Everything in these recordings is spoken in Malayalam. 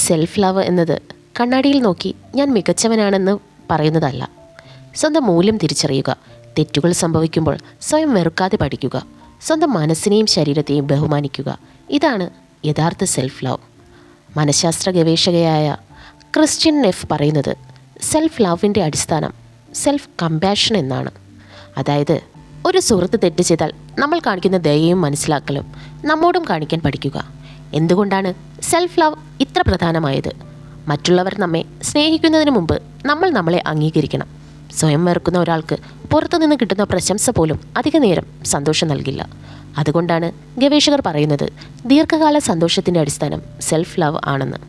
സെൽഫ് ലവ് എന്നത് കണ്ണാടിയിൽ നോക്കി ഞാൻ മികച്ചവനാണെന്ന് പറയുന്നതല്ല. സ്വന്തം മൂല്യം തിരിച്ചറിയുക, തെറ്റുകൾ സംഭവിക്കുമ്പോൾ സ്വയം വെറുക്കാതെ പഠിക്കുക, സ്വന്തം മനസ്സിനെയും ശരീരത്തെയും ബഹുമാനിക്കുക. ഇതാണ് യഥാർത്ഥ സെൽഫ് ലവ്. മനഃശാസ്ത്ര ഗവേഷകയായ ക്രിസ്റ്റ്യൻ നെഫ് പറയുന്നത് സെൽഫ് ലവിൻ്റെ അടിസ്ഥാനം സെൽഫ് കമ്പാഷൻ എന്നാണ്. അതായത് ഒരു സുഹൃത്ത് തെറ്റ് ചെയ്താൽ നമ്മൾ കാണിക്കുന്ന ദയയും മനസ്സിലാക്കലും നമ്മോടും കാണിക്കാൻ പഠിക്കുക. എന്തുകൊണ്ടാണ് സെൽഫ് ലവ് ഇത്ര പ്രധാനമായത്? മറ്റുള്ളവർ നമ്മെ സ്നേഹിക്കുന്നതിന് മുമ്പ് നമ്മൾ നമ്മളെ അംഗീകരിക്കണം. സ്വയം വെറുക്കുന്ന ഒരാൾക്ക് പുറത്തുനിന്ന് കിട്ടുന്ന പ്രശംസ പോലും അധിക നേരം സന്തോഷം നൽകില്ല. അതുകൊണ്ടാണ് ഗവേഷകർ പറയുന്നത് ദീർഘകാല സന്തോഷത്തിൻ്റെ അടിസ്ഥാനം സെൽഫ് ലവ് ആണെന്ന്.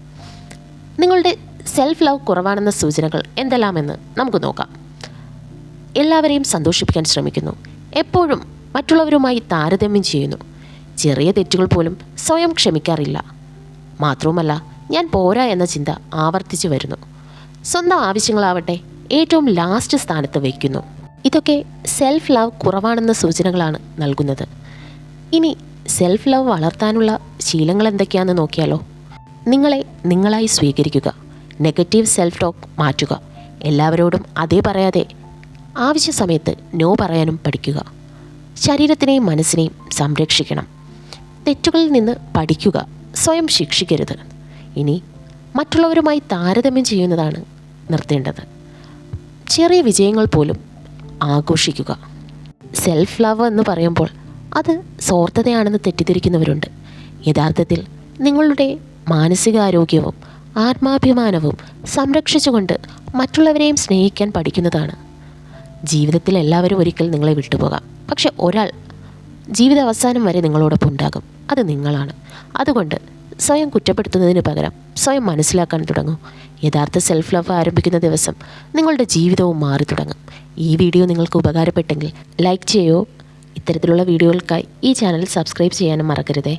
നിങ്ങളുടെ സെൽഫ് ലവ് കുറവാണെന്ന സൂചനകൾ എന്തെല്ലാമെന്ന് നമുക്ക് നോക്കാം. എല്ലാവരെയും സന്തോഷിപ്പിക്കാൻ ശ്രമിക്കുന്നു, എപ്പോഴും മറ്റുള്ളവരുമായി താരതമ്യം ചെയ്യുന്നു, ചെറിയ തെറ്റുകൾ പോലും സ്വയം ക്ഷമിക്കാറില്ല. മാത്രവുമല്ല, ഞാൻ പോരാ എന്ന ചിന്ത ആവർത്തിച്ചു വരുന്നു. സ്വന്തം ആവശ്യങ്ങളാവട്ടെ ഏറ്റവും ലാസ്റ്റ് സ്ഥാനത്ത് വയ്ക്കുന്നു. ഇതൊക്കെ സെൽഫ് ലവ് കുറവാണെന്ന സൂചനകളാണ് നൽകുന്നത്. ഇനി സെൽഫ് ലവ് വളർത്താനുള്ള ശീലങ്ങൾ എന്തൊക്കെയാണെന്ന് നോക്കിയാലോ. നിങ്ങളെ നിങ്ങളായി സ്വീകരിക്കുക, നെഗറ്റീവ് സെൽഫ് ടോക്ക് മാറ്റുക, എല്ലാവരോടും അതേ പറയാതെ ആവശ്യ സമയത്ത് നോ പറയാനും പഠിക്കുക, ശരീരത്തിനെയും മനസ്സിനെയും സംരക്ഷിക്കണം, തെറ്റുകളിൽ നിന്ന് പഠിക്കുക, സ്വയം ശിക്ഷിക്കരുത്. ഇനി മറ്റുള്ളവരുമായി താരതമ്യം ചെയ്യുന്നതാണ് നിർത്തേണ്ടത്. ചെറിയ വിജയങ്ങൾ പോലും ആഘോഷിക്കുക. സെൽഫ് ലവ് എന്ന് പറയുമ്പോൾ അത് സ്വാർത്ഥതയാണെന്ന് തെറ്റിദ്ധരിക്കുന്നവരുണ്ട്. യഥാർത്ഥത്തിൽ നിങ്ങളുടെ മാനസികാരോഗ്യവും ആത്മാഭിമാനവും സംരക്ഷിച്ചുകൊണ്ട് മറ്റുള്ളവരെയും സ്നേഹിക്കാൻ പഠിക്കുന്നതാണ്. ജീവിതത്തിൽ എല്ലാവരും ഒരിക്കൽ നിങ്ങളെ വിട്ടുപോകാം, പക്ഷെ ഒരാൾ ജീവിത അവസാനം വരെ നിങ്ങളോടൊപ്പം ഉണ്ടാകും. അത് നിങ്ങളാണ്. അതുകൊണ്ട് സ്വയം കുറ്റപ്പെടുത്തുന്നതിന് പകരം സ്വയം മനസ്സിലാക്കാൻ തുടങ്ങൂ. യഥാർത്ഥ സെൽഫ് ലവ് ആരംഭിക്കുന്ന ദിവസം നിങ്ങളുടെ ജീവിതവും മാറി തുടങ്ങും. ഈ വീഡിയോ നിങ്ങൾക്ക് ഉപകാരപ്പെട്ടെങ്കിൽ ലൈക്ക് ചെയ്യൂ. ഇത്തരത്തിലുള്ള വീഡിയോകൾക്കായി ഈ ചാനൽ സബ്സ്ക്രൈബ് ചെയ്യാനും മറക്കരുതേ.